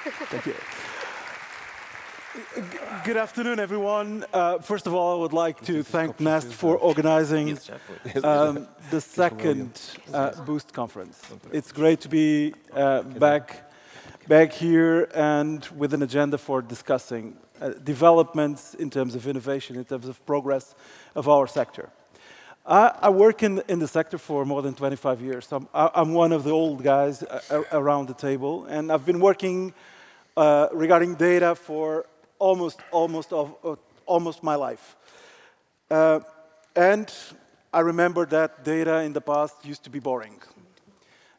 Thank you. Good afternoon, everyone. First of all, I would like to thank Nest for organizing the second Boost conference. It's great to be back here and with an agenda for discussing developments in terms of innovation, in terms of progress of our sector. I work in the sector for more than 25 years. So I'm one of the old guys around the table, and I've been working regarding data for almost my life. And I remember that data in the past used to be boring.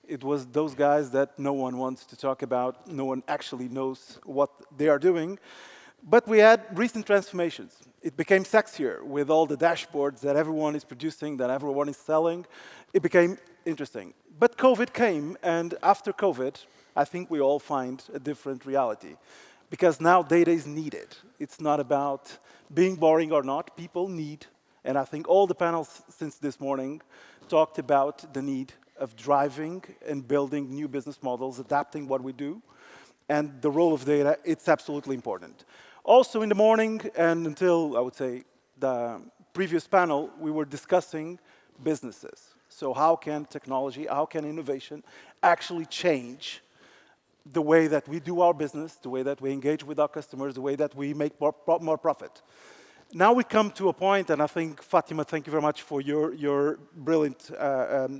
It was those guys that no one wants to talk about, no one actually knows what they are doing. But we had recent transformations. It became sexier with all the dashboards that everyone is producing, that everyone is selling. It became interesting. But COVID came, and after COVID, I think we all find a different reality. Because now data is needed. It's not about being boring or not. People need, and I think all the panels since this morning talked about the need of driving and building new business models, adapting what we do, and the role of data, it's absolutely important. Also in the morning, and until, I would say, the previous panel, we were discussing businesses. So how can technology, how can innovation actually change the way that we do our business, the way that we engage with our customers, the way that we make more profit. Now we come to a point, and I think, Fatima, thank you very much for your brilliant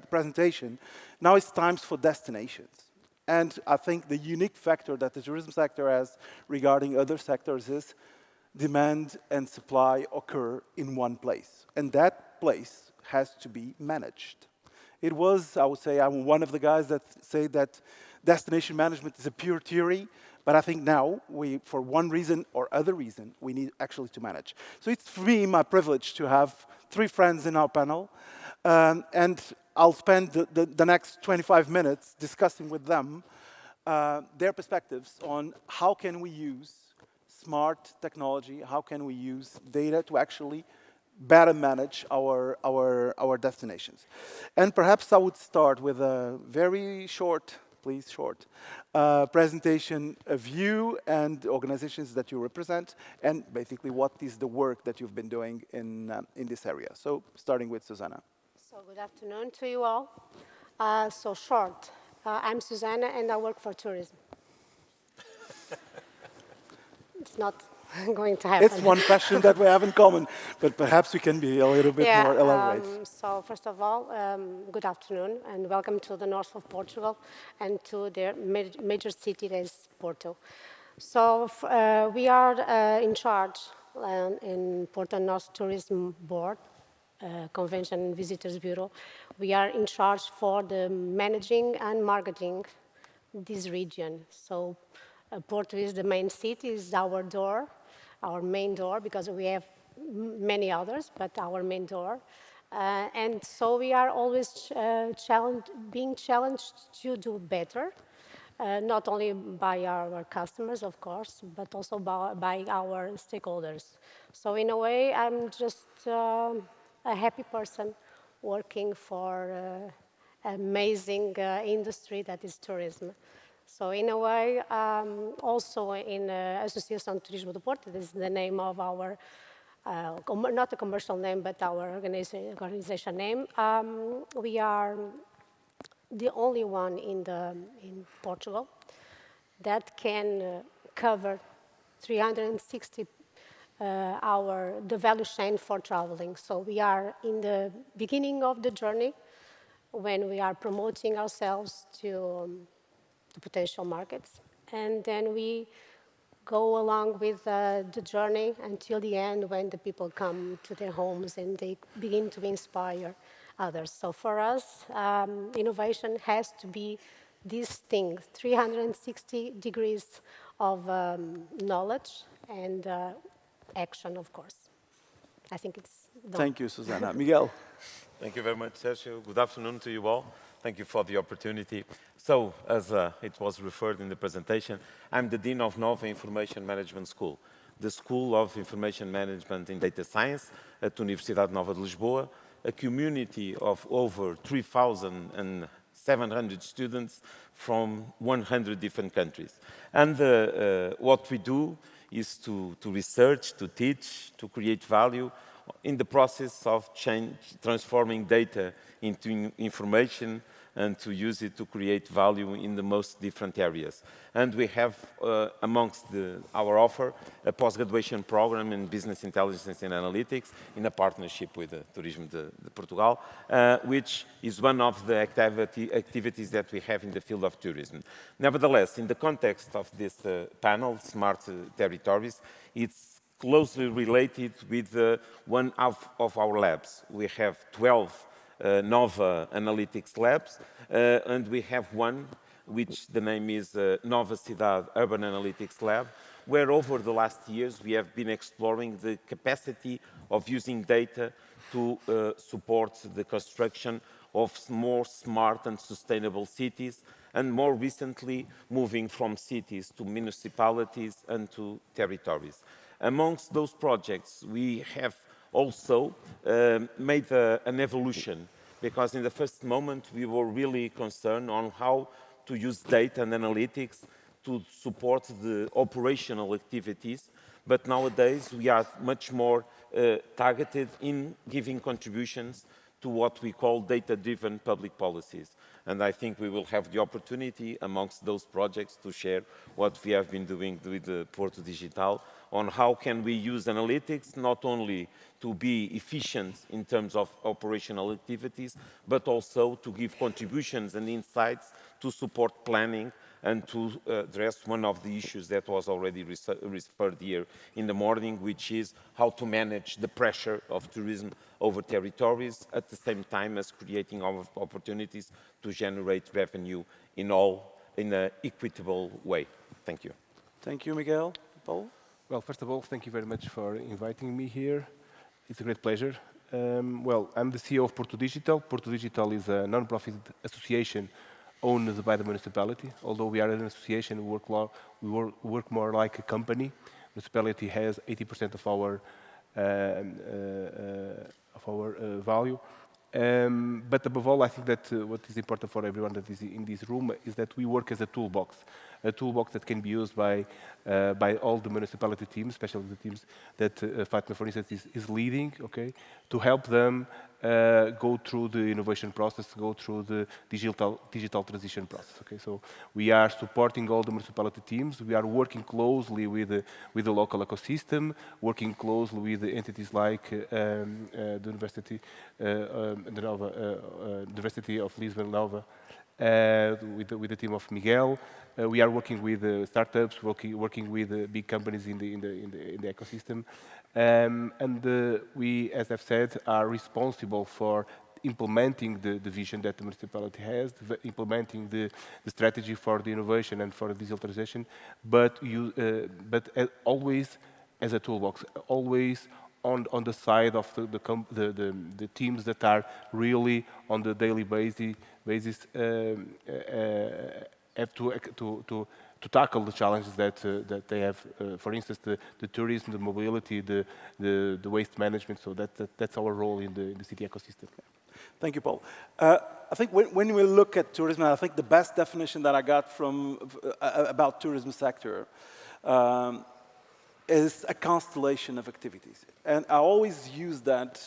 presentation. Now it's time for destinations. And I think the unique factor that the tourism sector has regarding other sectors is demand and supply occur in one place. And that place has to be managed. It was, I would say, I'm one of the guys that say that destination management is a pure theory, but I think now, for one reason or other reason, we need actually to manage. So it's for me my privilege to have three friends in our panel, and I'll spend the next 25 minutes discussing with them their perspectives on how can we use smart technology, how can we use data to actually better manage our destinations. And perhaps I would start with a very short presentation of you and the organizations that you represent, and basically what is the work that you've been doing in this area. So starting with Susanna. So good afternoon to you all. I'm Susanna and I work for tourism. It's not going to happen. It's one question that we have in common, but perhaps we can be a little bit more elaborate. So first of all, good afternoon and welcome to the north of Portugal and to their major city that is Porto. So we are in charge in Porto North Tourism Board, Convention and Visitors Bureau. We are in charge for the managing and marketing this region. So Porto is the main city, is our door. Our main door, because we have many others, but our main door. And so we are always being challenged to do better, not only by our customers, of course, but also by our stakeholders. So in a way, I'm just a happy person working for an amazing industry that is tourism. So in a way, also in Associação Turismo do Porto, this is the name of our, not a commercial name, but our organization name. We are the only one in Portugal that can cover 360 the value chain for traveling. So we are in the beginning of the journey when we are promoting ourselves to potential markets. And then we go along with the journey until the end when the people come to their homes and they begin to inspire others. So for us, innovation has to be this thing, 360 degrees of knowledge and action, of course. I think it's done. Thank you, Susanna. Miguel. Thank you very much, Sergio. Good afternoon to you all. Thank you for the opportunity. So, as it was referred in the presentation, I'm the Dean of Nova Information Management School, the School of Information Management in Data Science at Universidade Nova de Lisboa, a community of over 3,000 700 students from 100 different countries. And what we do is to research, to teach, to create value in the process of transforming data into information and to use it to create value in the most different areas. And we have, amongst our offer, a post-graduation program in business intelligence and analytics in a partnership with Turismo de Portugal, which is one of the activities that we have in the field of tourism. Nevertheless, in the context of this panel, Smart Territories, it's closely related with one of our labs. We have 12 Nova Analytics Labs, and we have one, which the name is Nova Cidade Urban Analytics Lab, where over the last years we have been exploring the capacity of using data to support the construction of more smart and sustainable cities, and more recently moving from cities to municipalities and to territories. Amongst those projects, we have also made an evolution, because in the first moment we were really concerned on how to use data and analytics to support the operational activities, but nowadays we are much more targeted in giving contributions to what we call data-driven public policies. And I think we will have the opportunity amongst those projects to share what we have been doing with Porto Digital on how can we use analytics not only to be efficient in terms of operational activities, but also to give contributions and insights to support planning and to address one of the issues that was already referred here in the morning, which is how to manage the pressure of tourism over territories at the same time as creating opportunities to generate revenue in an equitable way. Thank you. Thank you, Miguel. Paul? Well, first of all, thank you very much for inviting me here. It's a great pleasure. Well, I'm the CEO of Porto Digital. Porto Digital is a non-profit association owned by the municipality. Although we are an association, we work more like a company. Municipality has 80% of our value. But above all, I think that what is important for everyone that is in this room is that we work as a toolbox that can be used by all the municipality teams, especially the teams that Fatma, for instance, is leading, okay, to help them go through the innovation process, go through the digital transition process. Okay, so we are supporting all the municipality teams. We are working closely with the local ecosystem, working closely with the entities like the University of Lisbon Nova, with the team of Miguel. We are working with startups, working with big companies in the ecosystem, and we, as I've said, are responsible for implementing the vision that the municipality has, implementing the strategy for the innovation and for the digitalization, but always as a toolbox, always on the side of the teams that are really on the daily basis have to tackle the challenges that they have. For instance, the tourism, the mobility, the waste management. So that's our role in the city ecosystem. Thank you, Paul. I think when we look at tourism, I think the best definition that I got from about tourism sector is a constellation of activities, and I always use that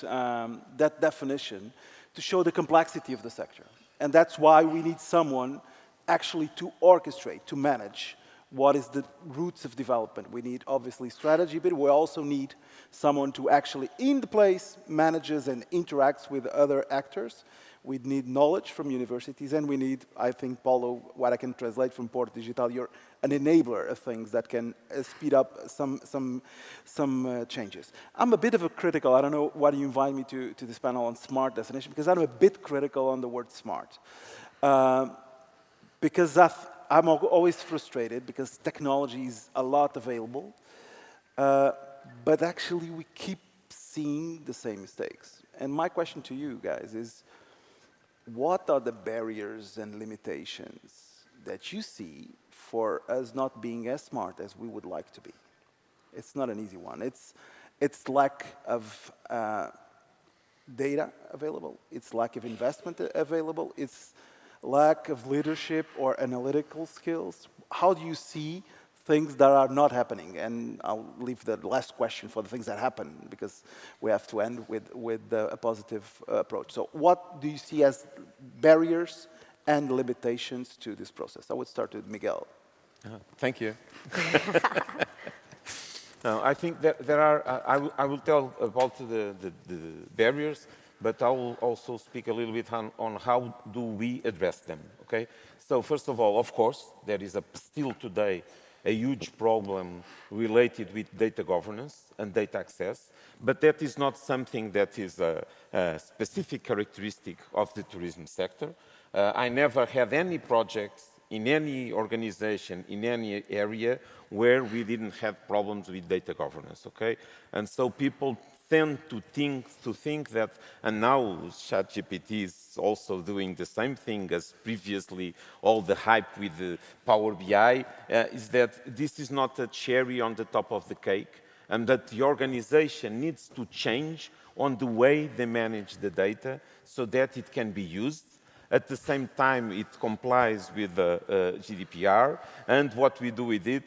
definition to show the complexity of the sector, and that's why we need someone actually to orchestrate, to manage what is the roots of development. We need obviously strategy, but we also need someone to actually in the place manages and interacts with other actors. We need knowledge from universities, and we need, I think, Paulo, what I can translate from Porto Digital, you're an enabler of things that can speed up some changes. I'm a bit of a critical, I don't know why you invite me to this panel on smart destination, because I'm a bit critical on the word smart. Because I'm always frustrated, because technology is a lot available, but actually we keep seeing the same mistakes. And my question to you guys is, what are the barriers and limitations that you see for us not being as smart as we would like to be? It's not an easy one. It's lack of data available. It's lack of investment available. It's lack of leadership or analytical skills? How do you see things that are not happening? And I'll leave the last question for the things that happen, because we have to end with a positive approach. So what do you see as barriers and limitations to this process? I would start with Miguel. Thank you. I think that there are, I will tell about the barriers, but I will also speak a little bit on how do we address them, okay? So first of all, of course, there is still today a huge problem related with data governance and data access, but that is not something that is a specific characteristic of the tourism sector. I never had any project in any organization, in any area, where we didn't have problems with data governance, okay? And so people tend to think that, and now ChatGPT is also doing the same thing as previously all the hype with the Power BI, is that this is not a cherry on the top of the cake, and that the organization needs to change on the way they manage the data so that it can be used. At the same time, it complies with the GDPR, and what we do with it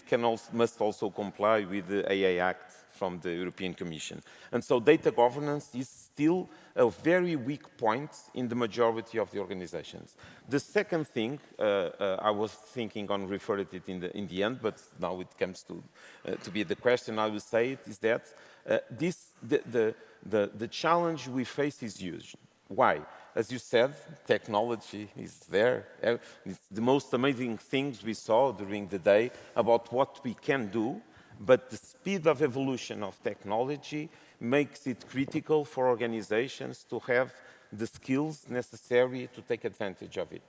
must also comply with the AI Act from the European Commission. And so data governance is still a very weak point in the majority of the organizations. The second thing, I was thinking on referring it in the end, but now it comes to be the question, I will say it, is that the challenge we face is huge. Why? As you said, technology is there. It's the most amazing things we saw during the day about what we can do, but the speed of evolution of technology makes it critical for organizations to have the skills necessary to take advantage of it.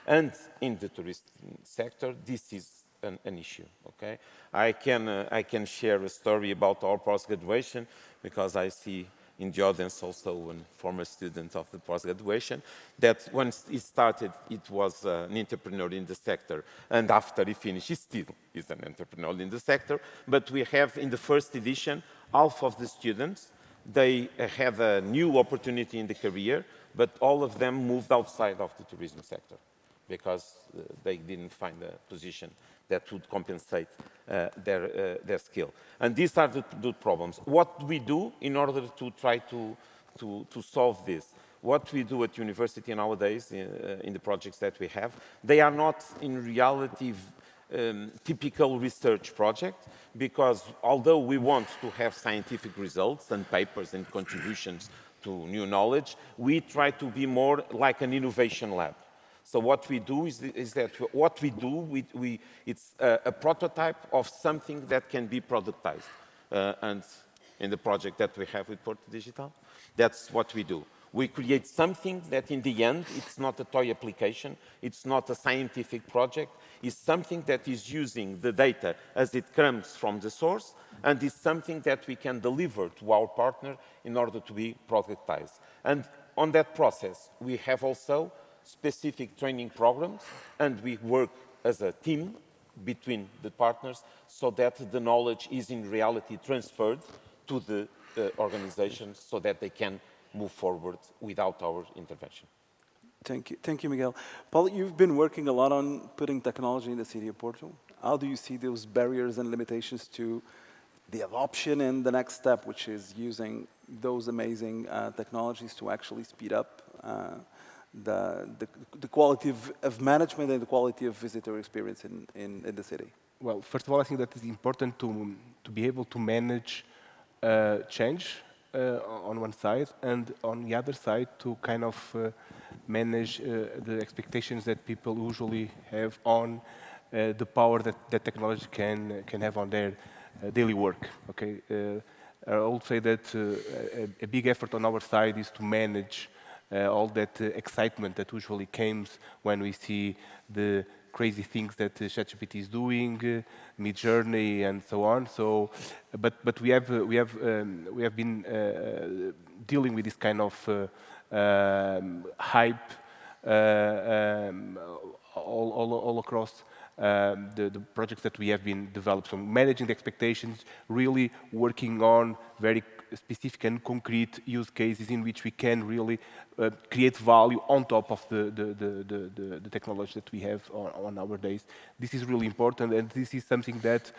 And in the tourist sector, this is an issue, okay? I can share a story about our post-graduation, because I see in the audience also a former student of the post-graduation, that when he started, it was an entrepreneur in the sector, and after he finished, he still is an entrepreneur in the sector. But we have, in the first edition, half of the students, they had a new opportunity in the career, but all of them moved outside of the tourism sector because they didn't find a position that would compensate their skill. And these are the problems. What do we do in order to try to solve this? What we do at university nowadays in the projects that we have, they are not in reality typical research project, because although we want to have scientific results and papers and contributions to new knowledge, we try to be more like an innovation lab. So what we do is that what we do, it's a prototype of something that can be productized. And in the project that we have with Porto Digital, that's what we do. We create something that in the end, it's not a toy application, it's not a scientific project, it's something that is using the data as it comes from the source, and it's something that we can deliver to our partner in order to be productized. And on that process, we have also specific training programs, and we work as a team between the partners so that the knowledge is in reality transferred to the organizations so that they can move forward without our intervention. Thank you, Miguel. Paul, you've been working a lot on putting technology in the city of Porto. How do you see those barriers and limitations to the adoption and the next step, which is using those amazing technologies to actually speed up the quality of management and the quality of visitor experience in the city? Well, first of all, I think that it's important to be able to manage change on one side, and on the other side to kind of manage the expectations that people usually have on the power that technology can have on their daily work. Okay, I would say that a big effort on our side is to manage all that excitement that usually comes when we see the crazy things that ChatGPT is doing, Midjourney, and so on. So, but we have been dealing with this kind of hype all across the projects that we have been developed. So managing the expectations, really working on very specific and concrete use cases in which we can really create value on top of the technology that we have on nowadays. This is really important, and this is something that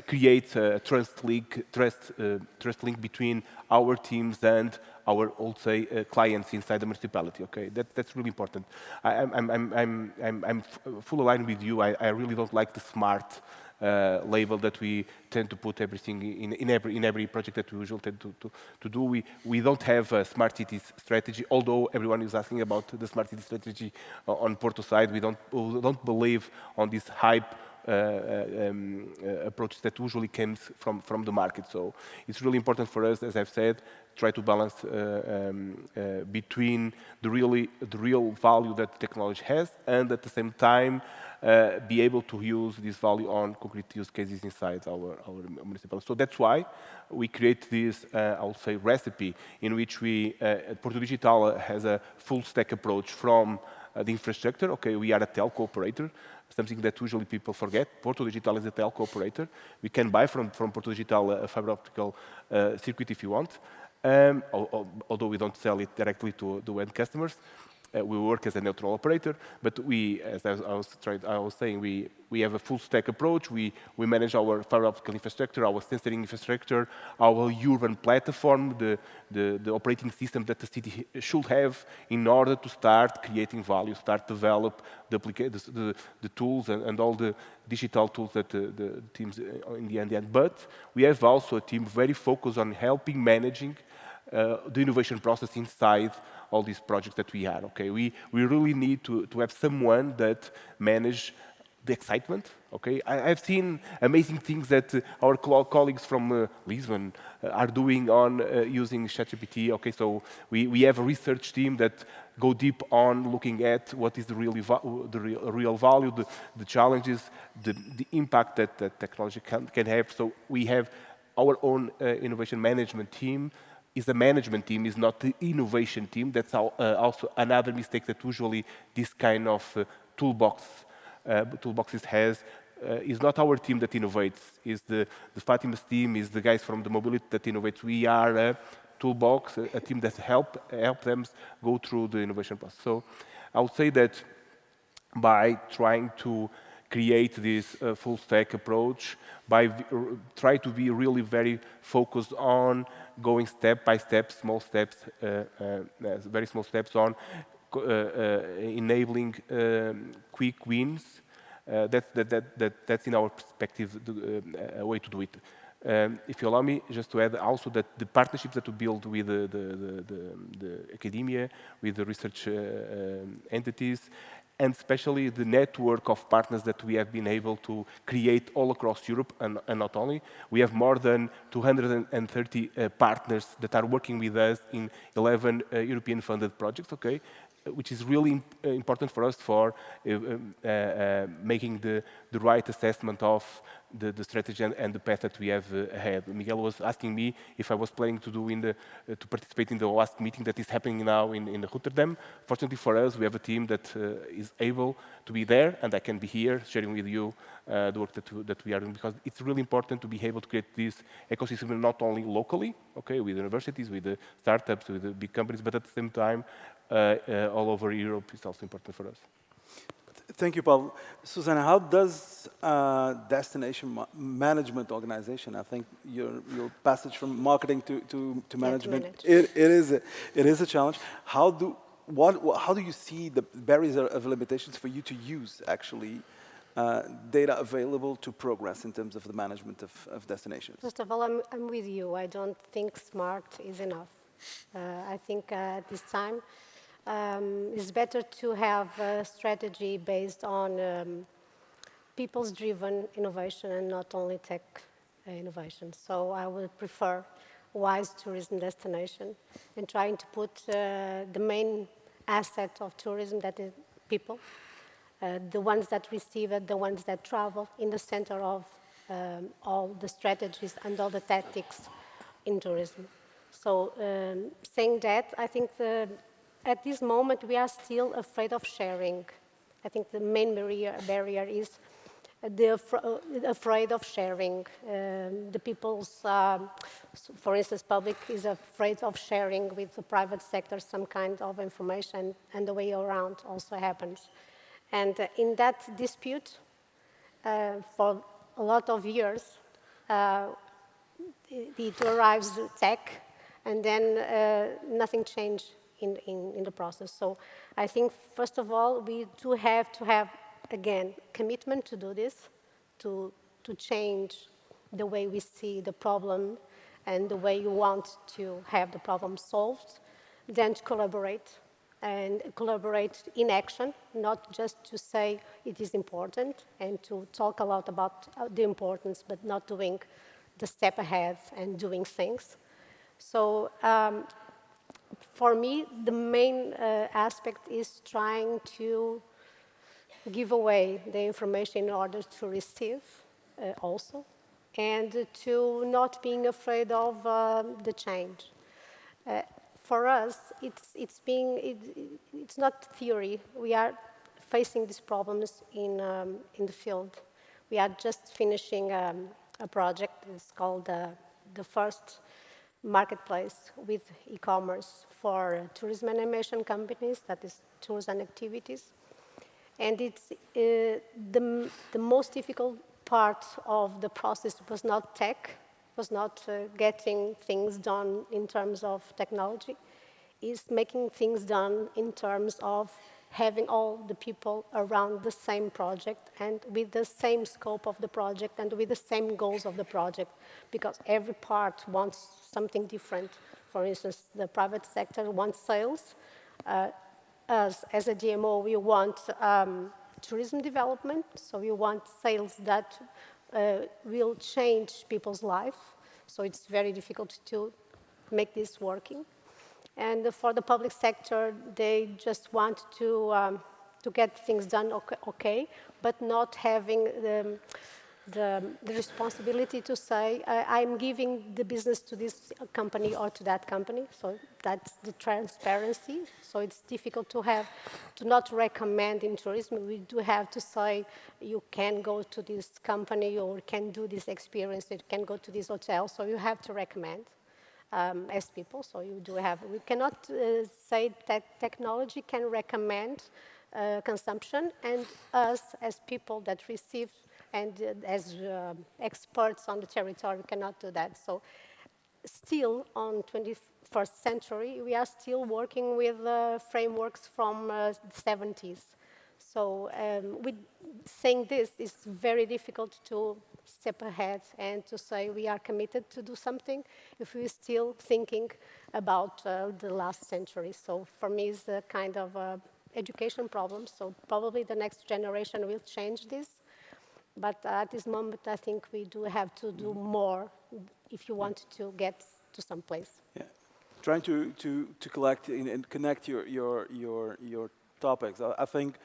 creates a trust link between our teams and our, let's say, clients inside the municipality. Okay, that's really important. I'm full aligned with you. I really don't like the smart label that we tend to put everything in every project that we usually tend to do. We don't have a smart cities strategy, although everyone is asking about the smart city strategy on Porto side. We don't believe on this hype approach that usually comes from the market. So it's really important for us, as I've said, try to balance between the real value that technology has, and at the same time be able to use this value on concrete use cases inside our municipality. So that's why we create this, I'll say, recipe in which Porto Digital has a full stack approach from the infrastructure. Okay, we are a telco operator, something that usually people forget. Porto Digital is a telco operator. We can buy from Porto Digital a fiber optical circuit if you want, although we don't sell it directly to the end customers. We work as a neutral operator, but as I was saying, we have a full stack approach. We manage our fiber optical infrastructure, our sensing infrastructure, our urban platform, the operating system that the city should have in order to start creating value, start develop the tools and all the digital tools that the teams in the end. But we have also a team very focused on helping managing the innovation process inside all these projects that we have. Okay, we really need to have someone that manage the excitement. Okay, I've seen amazing things that our colleagues from Lisbon are doing on using ChatGPT. Okay, so we have a research team that go deep on looking at what is the real value, the challenges, the impact that technology can have. So we have our own innovation management team. Is a management team, is not the innovation team. That's also another mistake that usually this kind of toolboxes has. Is not our team that innovates. Is the Fatima's team, is the guys from the mobility that innovates. We are a toolbox, a team that help them go through the innovation process. So I would say that by trying to create this full stack approach, by try to be really very focused on going step by step, small steps, very small steps on enabling quick wins. That's in our perspective a way to do it. If you allow me, just to add also that the partnerships that we build with the academia, with the research entities, and especially the network of partners that we have been able to create all across Europe, and not only. We have more than 230 partners that are working with us in 11 European-funded projects, okay? Which is really important for us for making the right assessment of the strategy and the path that we have ahead. Miguel was asking me if I was planning to to participate in the last meeting that is happening now in Rotterdam. Fortunately for us, we have a team that is able to be there, and I can be here sharing with you the work that we are doing, because it's really important to be able to create this ecosystem not only locally, okay, with universities, with the startups, with the big companies, but at the same time, all over Europe is also important for us. Thank you, Paul. Susanna, how does destination management organization, I think your passage from marketing to management, it is a challenge. How do you see the barriers of limitations for you to use actually data available to progress in terms of the management of destinations? First of all, I'm with you. I don't think smart is enough. I think at this time, it's better to have a strategy based on people's driven innovation and not only tech innovation. So I would prefer wise tourism destination and trying to put the main asset of tourism, that is people, the ones that receive it, the ones that travel, in the center of all the strategies and all the tactics in tourism. So saying that, I think at this moment we are still afraid of sharing. I think the main barrier is they're afraid of sharing. The people's, for instance, public is afraid of sharing with the private sector some kind of information, and the way around also happens. And in that dispute, for a lot of years, it arrives tech, and then nothing changed in the process. So I think, first of all, we do have to have, again, commitment to do this, to change the way we see the problem and the way you want to have the problem solved, then to collaborate, and collaborate in action, not just to say it is important and to talk a lot about the importance, but not doing the step ahead and doing things. So for me, the main aspect is trying to give away the information in order to receive also, and to not being afraid of the change. For us, it's not theory. We are facing these problems in the field. We are just finishing a project. It's called the first marketplace with e-commerce for tourism animation companies, that is tours and activities. And it's the most difficult part of the process was not tech, was not getting things done in terms of technology, is making things done in terms of having all the people around the same project and with the same scope of the project and with the same goals of the project, because every part wants something different. For instance, the private sector wants sales. Us, as a DMO, we want tourism development, so we want sales that will change people's life. So it's very difficult to make this working. And for the public sector, they just want to get things done okay, but not having the responsibility to say, I'm giving the business to this company or to that company. So that's the transparency. So it's difficult to not recommend in tourism. We do have to say, you can go to this company or can do this experience, you can go to this hotel. So you have to recommend. As people, so you do have, we cannot say that technology can recommend consumption, and us as people that receive and as experts on the territory cannot do that. So still on 21st century, we are still working with frameworks from the 70s. So with saying this, it's very difficult to step ahead and to say we are committed to do something if we're still thinking about the last century. So for me, it's a kind of education problem. So probably the next generation will change this. But at this moment, I think we do have to do more if you want to get to some place. Yeah. Trying to collect and connect your topics. I think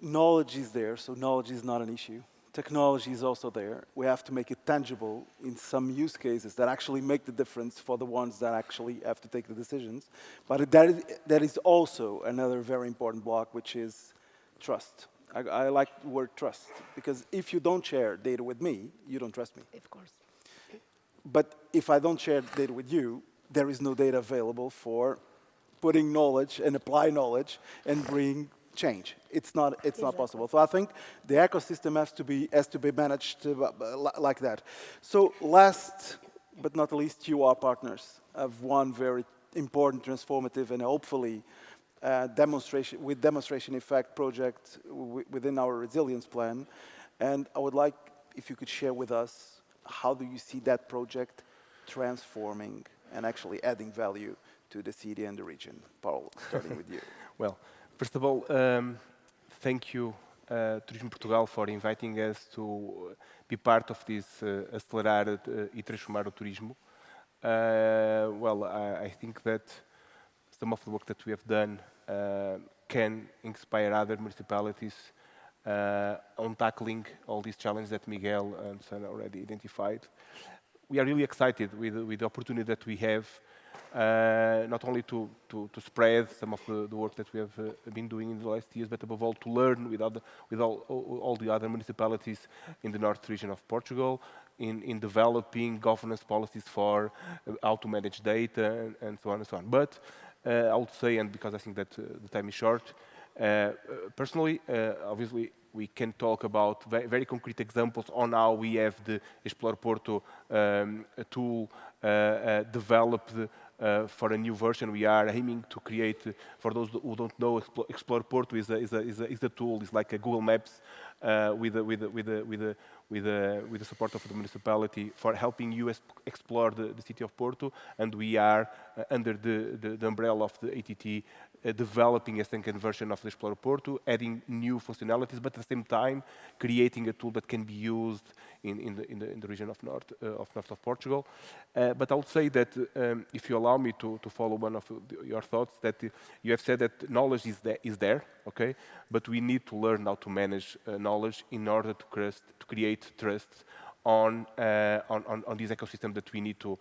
knowledge is there, so knowledge is not an issue. Technology is also there. We have to make it tangible in some use cases that actually make the difference for the ones that actually have to take the decisions. But that is also another very important block, which is trust. I like the word trust, because if you don't share data with me, you don't trust me. Of course. But if I don't share data with you, there is no data available for putting knowledge and apply knowledge and bring change. It's not possible. So I think the ecosystem has to be managed like that. So last but not least, you are partners of one very important, transformative, and hopefully demonstration effect project within our resilience plan. And I would like if you could share with us, how do you see that project transforming and actually adding value to the city and the region? Paul, starting with you. Well, first of all, thank you, Turismo Portugal, for inviting us to be part of this Acelerar e Transformar o Turismo. Well, I think that some of the work that we have done can inspire other municipalities on tackling all these challenges that Miguel and Sana already identified. We are really excited with the opportunity that we have not only to spread some of the work that we have been doing in the last years, but above all to learn with all the other municipalities in the north region of Portugal, in developing governance policies for how to manage data and so on and so on. But I would say, and because I think that the time is short, personally, obviously, we can talk about very concrete examples on how we have the Explore Porto tool developed for a new version. We are aiming to create, for those who don't know, Explore Porto is a tool. It's like a Google Maps with the support of the municipality for helping you explore the city of Porto. And we are under the umbrella of the ATT developing a second version of the Explore Porto, adding new functionalities, but at the same time creating a tool that can be used in the region of north of Portugal. But I would say that if you allow me to follow one of your thoughts, that you have said that knowledge is there, okay? But we need to learn how to manage knowledge in order to create trust on this ecosystem that we need to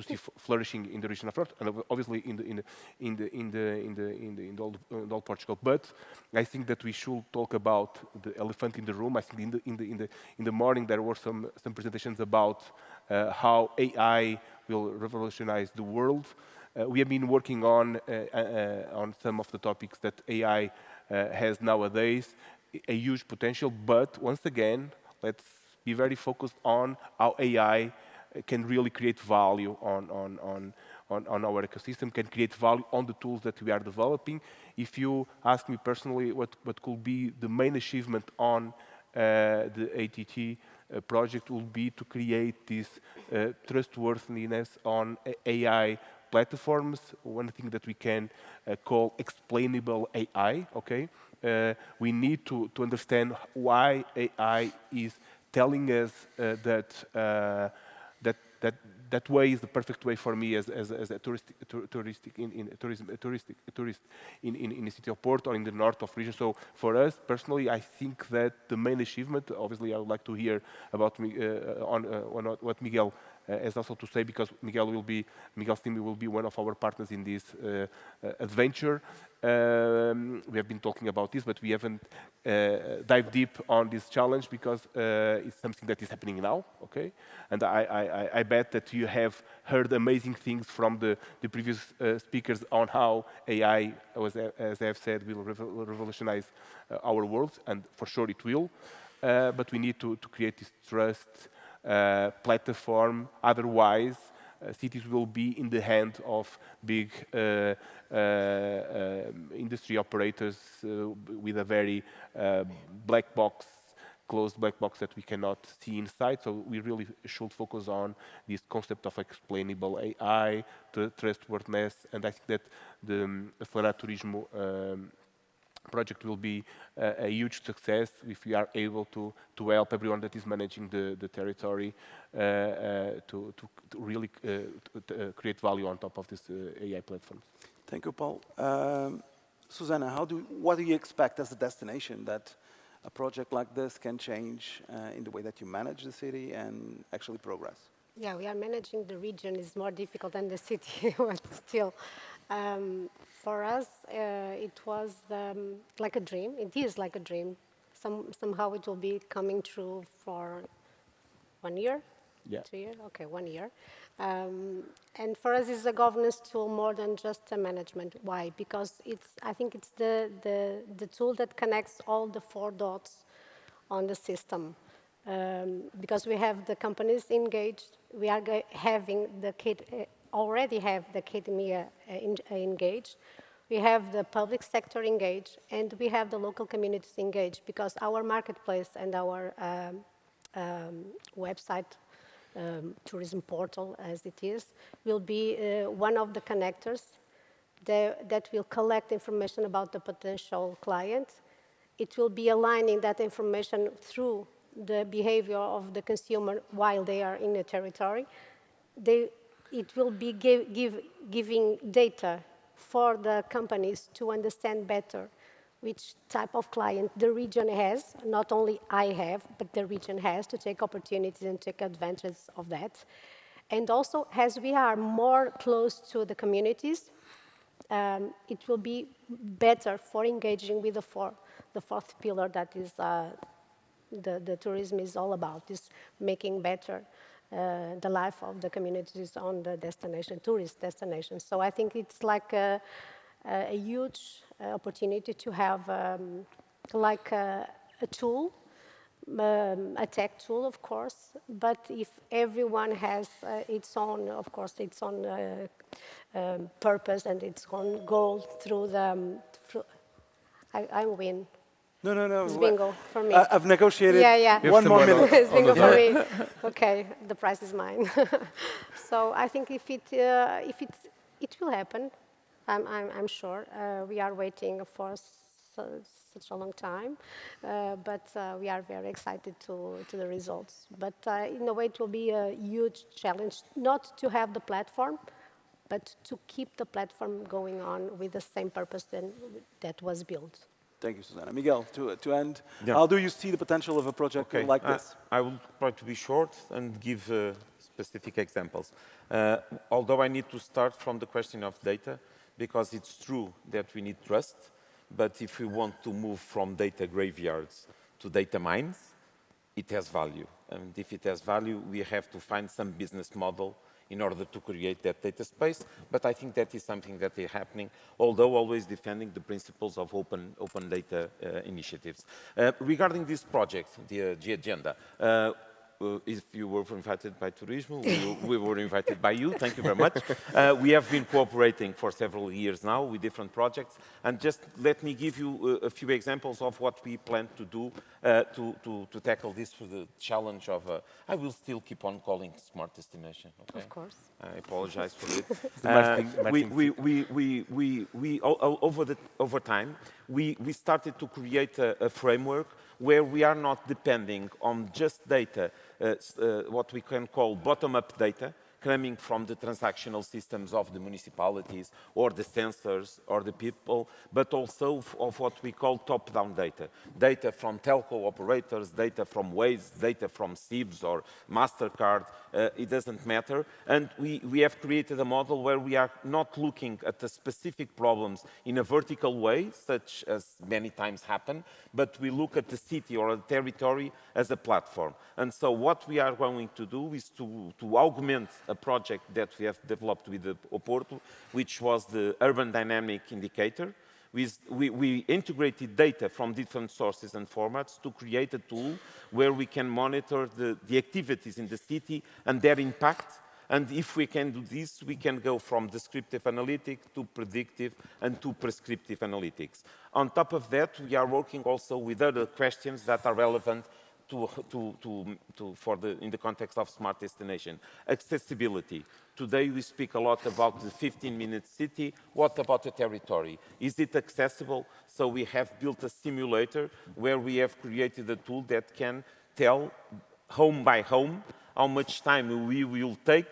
see flourishing in the region of North, and obviously in all Portugal. But I think that we should talk about the elephant in the room. I think in the morning there were some presentations about how AI will revolutionize the world. We have been working on some of the topics that AI has nowadays, a huge potential. But once again, let's be very focused on how AI can really create value on our ecosystem, can create value on the tools that we are developing. If you ask me personally what could be the main achievement on the ATT project, will be to create this trustworthiness on AI platforms, one thing that we can call explainable AI, okay? We need to understand why AI is telling us that way is the perfect way for me as a tourist in the city of Porto or in the north of region. So for us personally, I think that the main achievement, obviously I would like to hear about on what Miguel has also to say, because Miguel's team will be one of our partners in this adventure. We have been talking about this, but we haven't dived deep on this challenge because it's something that is happening now, okay? And I bet that you have heard amazing things from the previous speakers on how AI, as I have said, will revolutionize our world, and for sure it will. But we need to create this trust platform. Otherwise, cities will be in the hand of big industry operators with a very closed black box that we cannot see inside. So we really should focus on this concept of explainable AI, trustworthiness, and I think that the Acelerar Turismo project will be a huge success if we are able to help everyone that is managing the territory to really create value on top of this AI platform. Thank you, Paul. Susanna, what do you expect as a destination that a project like this can change in the way that you manage the city and actually progress? Yeah, we are managing the region is more difficult than the city, but still. For us, it was like a dream. It is like a dream. Somehow it will be coming true for 1 year? Yeah. 2 years? Okay, 1 year. And for us, it's a governance tool more than just a management. Why? Because I think it's the tool that connects all the 4 dots on the system. Because we have the companies engaged, we are having already have the academia engaged, we have the public sector engaged, and we have the local communities engaged, because our marketplace and our website, tourism portal as it is, will be one of the connectors that will collect information about the potential client. It will be aligning that information through the behavior of the consumer while they are in the territory. It will be giving data for the companies to understand better which type of client the region has, not only I have, but the region has, to take opportunities and take advantage of that. And also, as we are more close to the communities, it will be better for engaging with the fourth pillar that is the tourism is all about, is making better the life of the communities on the destination, tourist destinations. So I think it's like a huge opportunity to have like a tool, a tech tool, of course, but if everyone has its own, of course, its own purpose and its own goal through the, I win. No, no, no. It's bingo for me. I've negotiated Yeah, yeah. We have one some more more minute. It's bingo on the for side. me. Okay, the prize is mine. So I think if it will happen, I'm sure. We are waiting for such a long time, but we are very excited to the results. But in a way, it will be a huge challenge not to have the platform, but to keep the platform going on with the same purpose that was built. Thank you, Susanna. Miguel, to end, Yeah. how do you see the potential of a project Okay, like this? I will try to be short and give specific examples. Although I need to start from the question of data, because it's true that we need trust, but if we want to move from data graveyards to data mines, it has value. And if it has value, we have to find some business model in order to create that data space. But I think that is something that is happening, although always defending the principles of open data initiatives. Regarding this project, the agenda, if you were invited by Turismo, we were invited by you. Thank you very much. We have been cooperating for several years now with different projects. And just let me give you a few examples of what we plan to do to tackle this for the challenge of, I will still keep on calling smart destination. Okay? Of course. I apologize for it. Over time, we started to create a framework where we are not depending on just data, what we can call bottom-up data, coming from the transactional systems of the municipalities or the sensors or the people, but also of what we call top-down data. Data from telco operators, data from Waze, data from SIBS or MasterCard, it doesn't matter. And we have created a model where we are not looking at the specific problems in a vertical way, such as many times happen, but we look at the city or a territory as a platform. And so what we are going to do is to augment a project that we have developed with the Oporto, which was the urban dynamic indicator. We integrated data from different sources and formats to create a tool where we can monitor the activities in the city and their impact. And if we can do this, we can go from descriptive analytics to predictive and to prescriptive analytics. On top of that, we are working also with other questions that are relevant in the context of smart destination. Accessibility. Today we speak a lot about the 15-minute city. What about the territory? Is it accessible? So we have built a simulator where we have created a tool that can tell home by home how much time we will take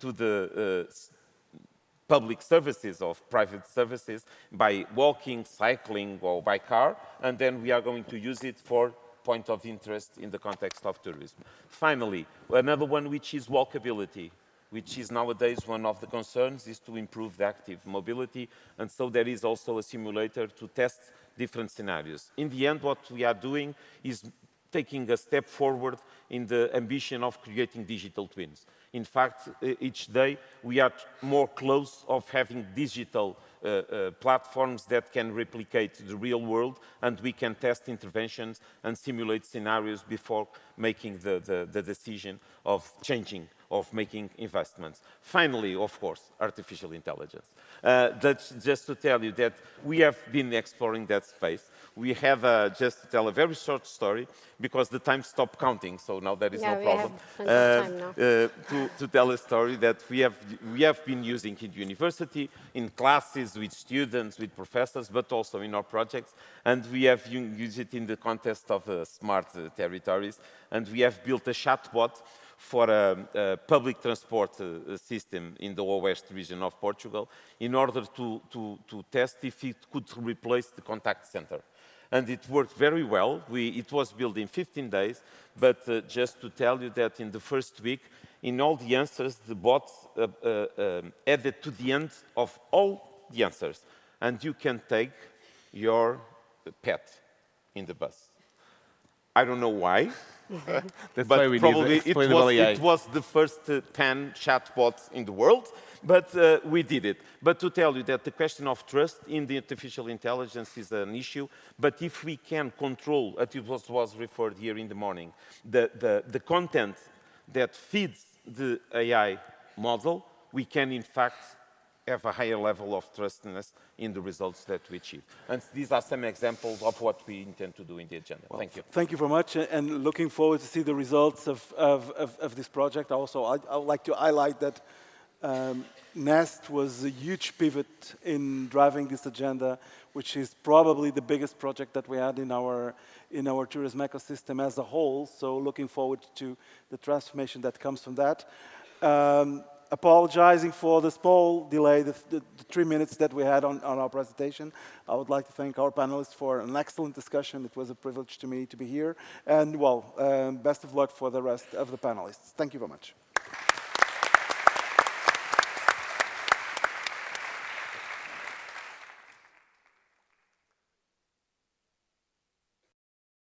to the public services or private services by walking, cycling, or by car, and then we are going to use it for point of interest in the context of tourism. Finally, another one which is walkability, which is nowadays one of the concerns, is to improve the active mobility, and so there is also a simulator to test different scenarios. In the end, what we are doing is taking a step forward in the ambition of creating digital twins. In fact, each day we are more close of having digital platforms that can replicate the real world, and we can test interventions and simulate scenarios before making the decision of changing, of making investments. Finally, of course, artificial intelligence. That's just to tell you that we have been exploring that space. We have, just to tell a very short story, because the time stopped counting, so now there is no problem. We have plenty of time now. To tell a story that we have been using in university, in classes with students, with professors, but also in our projects, and we have used it in the context of smart territories, and we have built a chatbot for a public transport system in the Oeste region of Portugal in order to test if it could replace the contact center. And it worked very well. It was built in 15 days, but just to tell you that in the first week, in all the answers, the bot added to the end of all the answers. And you can take your pet in the bus. I don't know why, That's but why we probably need explainable AI. it was the first 10 chatbots in the world, but we did it. But to tell you that the question of trust in the artificial intelligence is an issue, but if we can control, as it was referred here in the morning, the content that feeds the AI model, we can in fact have a higher level of trustness in the results that we achieve. And these are some examples of what we intend to do in the agenda. Well, thank you. Thank you very much, and looking forward to see the results of this project. Also, I would like to highlight that Nest was a huge pivot in driving this agenda, which is probably the biggest project that we had in our tourism ecosystem as a whole. So looking forward to the transformation that comes from that. Apologizing for the small delay, the 3 minutes that we had on our presentation. I would like to thank our panelists for an excellent discussion. It was a privilege to me to be here. And, well, best of luck for the rest of the panelists. Thank you very much.